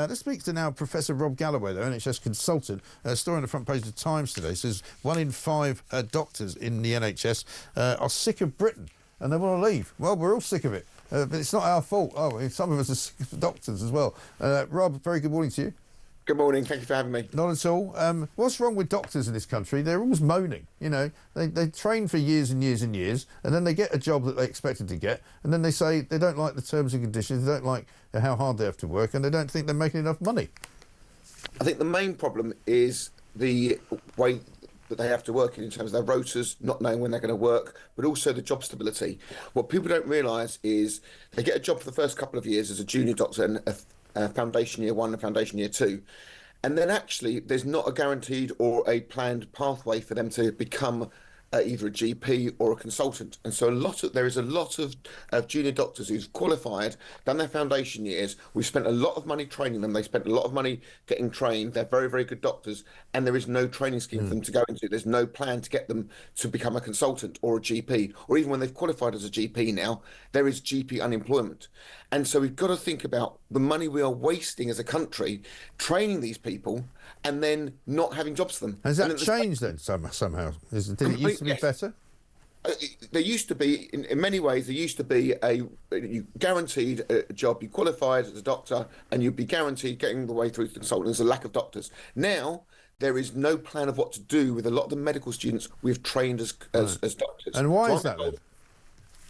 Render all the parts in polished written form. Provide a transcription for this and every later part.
Let's speak to now Professor Rob Galloway, the NHS consultant. Story on the front page of the Times today says 1 in 5 doctors in the NHS are sick of Britain and they want to leave. Well, we're all sick of it, but it's not our fault. Oh, some of us are sick of doctors as well. Rob, very good morning to you. Good morning. Thank you for having me. Not at all. What's wrong with doctors in this country? They're always moaning. You know, they train for years and years and years, and then they get a job that they expected to get, and then they say they don't like the terms and conditions, they don't like how hard they have to work, and they don't think they're making enough money. I think the main problem is the way that they have to work in terms of their rotas, not knowing when they're going to work, but also the job stability. What people don't realise is they get a job for the first couple of years as a junior doctor and a foundation year 1 and foundation year 2. And then actually there's not a guaranteed or a planned pathway for them to become either a GP or a consultant. And so there is a lot of junior doctors who've qualified, done their foundation years. We've spent a lot of money training them. They spent a lot of money getting trained. They're very, very good doctors. And there is no training scheme for them to go into. There's no plan to get them to become a consultant or a GP. Or even when they've qualified as a GP now, there is GP unemployment. And so we've got to think about the money we are wasting as a country training these people and then not having jobs for them. Has that changed then somehow? Did it used to be better? There used to be, in many ways, there used to be you guaranteed a job, you qualified as a doctor, and you'd be guaranteed getting the way through to consultant. There's a lack of doctors. Now, there is no plan of what to do with a lot of the medical students we've trained as doctors. And why is that then?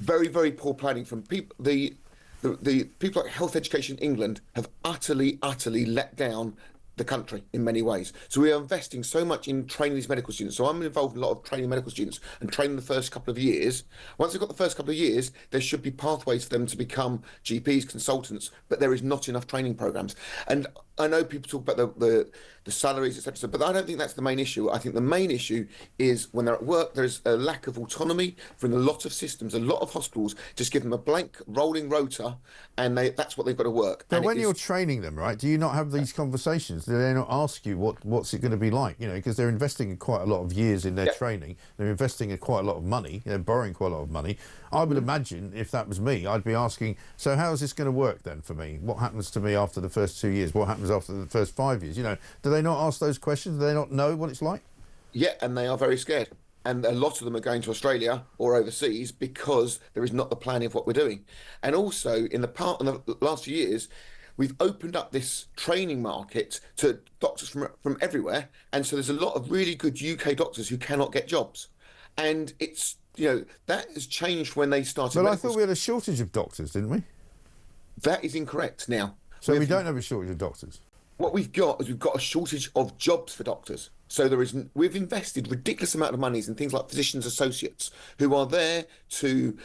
Very, very poor planning from people. The people like Health Education England have utterly let down the country in many ways. So we are investing so much in training these medical students. So I'm involved in a lot of training medical students and training the first couple of years. Once they've got the first couple of years, there should be pathways for them to become GPs, consultants, but there is not enough training programs. And I know people talk about the salaries, etc., but I don't think that's the main issue. I think the main issue is when they're at work, there's a lack of autonomy from a lot of systems. A lot of hospitals just give them a blank rolling rota, and that's what they've got to work. But when you're training them, right, do you not have these conversations? Do they not ask you what's it going to be like? You know, because they're investing in quite a lot of years in their training. They're investing in quite a lot of money. They're borrowing quite a lot of money. I would imagine if that was me, I'd be asking, so how is this going to work then for me? What happens to me after the first 2 years? What happens after the first 5 years? You know, do they not ask those questions? Do they not know what it's like? Yeah, and they are very scared. And a lot of them are going to Australia or overseas because there is not the planning of what we're doing. And also, in the last few years, we've opened up this training market to doctors from everywhere. And so there's a lot of really good UK doctors who cannot get jobs. And it's, you know, that has changed when they started. But I thought we had a shortage of doctors, didn't we? That is incorrect now. So we don't have a shortage of doctors? What we've got is we've got a shortage of jobs for doctors. So we've invested ridiculous amount of monies in things like physicians' associates who are there to...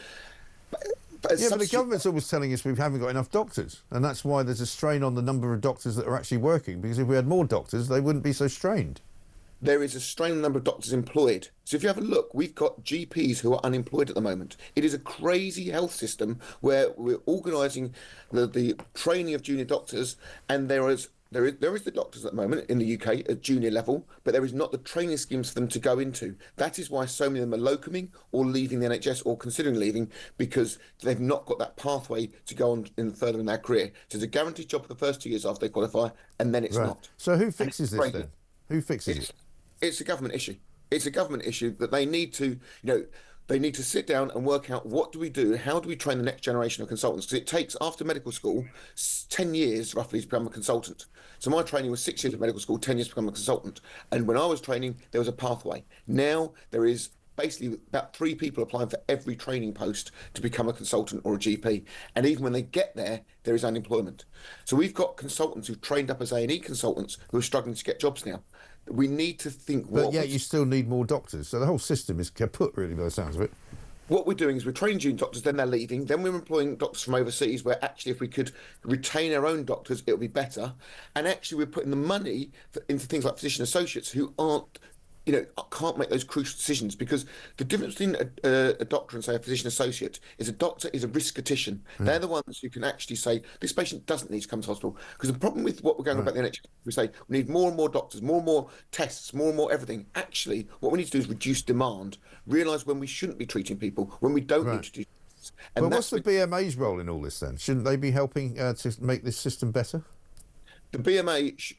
But the government's always telling us we haven't got enough doctors, and that's why there's a strain on the number of doctors that are actually working, because if we had more doctors, they wouldn't be so strained. There is a strain on the number of doctors employed. So if you have a look, we've got GPs who are unemployed at the moment. It is a crazy health system where we're organising the training of junior doctors, and there is the doctors at the moment in the UK at junior level, but there is not the training schemes for them to go into. That is why so many of them are locuming or leaving the NHS or considering leaving, because they've not got that pathway to go on further in their career. So it's a guaranteed job for the first 2 years after they qualify, and then it's not. So who fixes this then? Who fixes it? It's a government issue. It's a government issue that they need to, they need to sit down and work out what do we do, how do we train the next generation of consultants? Because it takes, after medical school, 10 years roughly to become a consultant. So my training was 6 years of medical school, 10 years to become a consultant. And when I was training, there was a pathway. Now there is basically about 3 people applying for every training post to become a consultant or a GP. And even when they get there, there is unemployment. So we've got consultants who've trained up as A&E consultants who are struggling to get jobs now. We need to think... But yet you still need more doctors. So the whole system is kaput, really, by the sounds of it. What we're doing is we're training junior doctors, then they're leaving. Then we're employing doctors from overseas, where actually if we could retain our own doctors, it would be better. And actually we're putting the money into things like physician associates who aren't, can't make those crucial decisions, because the difference between a doctor and, say, a physician associate is a doctor is a risk-statistician. They're the ones who can actually say, this patient doesn't need to come to hospital. Because the problem with what we're going on about the NHS, we say we need more and more doctors, more and more tests, more and more everything. Actually, what we need to do is reduce demand, realise when we shouldn't be treating people, when we don't need to do tests. But what's the BMA's role in all this then? Shouldn't they be helping to make this system better? The BMA,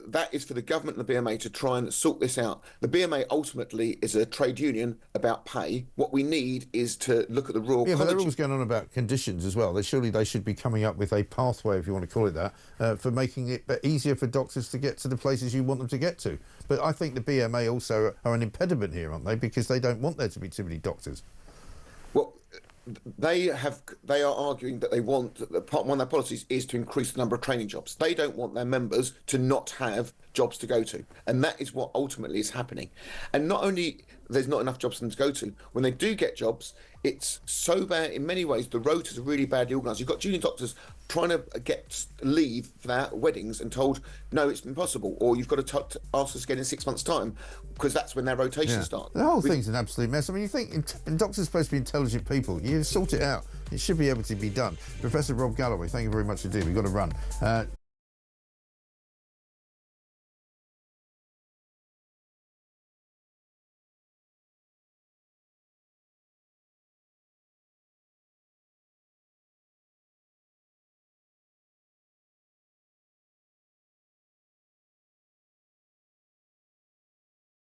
that is for the government and the BMA to try and sort this out. The BMA ultimately is a trade union about pay. What we need is to look at the Royal Yeah, College. but they're always going on about conditions as well. They should be coming up with a pathway, if you want to call it that, for making it easier for doctors to get to the places you want them to get to. But I think the BMA also are an impediment here, aren't they? Because they don't want there to be too many doctors. Well, they are arguing that they want one of their policies is to increase the number of training jobs. They don't want their members to not have jobs to go to, and that is what ultimately is happening. And not only there's not enough jobs for them to go to, when they do get jobs, it's so bad in many ways. The rotas are really badly organised. You've got junior doctors trying to get leave for their weddings and told no, it's impossible, or you've got to ask us again in 6 months' time because that's when their rotation starts. The whole thing's an absolute mess. I mean, you think doctors are supposed to be intelligent people. You sort it out. It should be able to be done. Professor Rob Galloway, thank you very much indeed. We've got to run.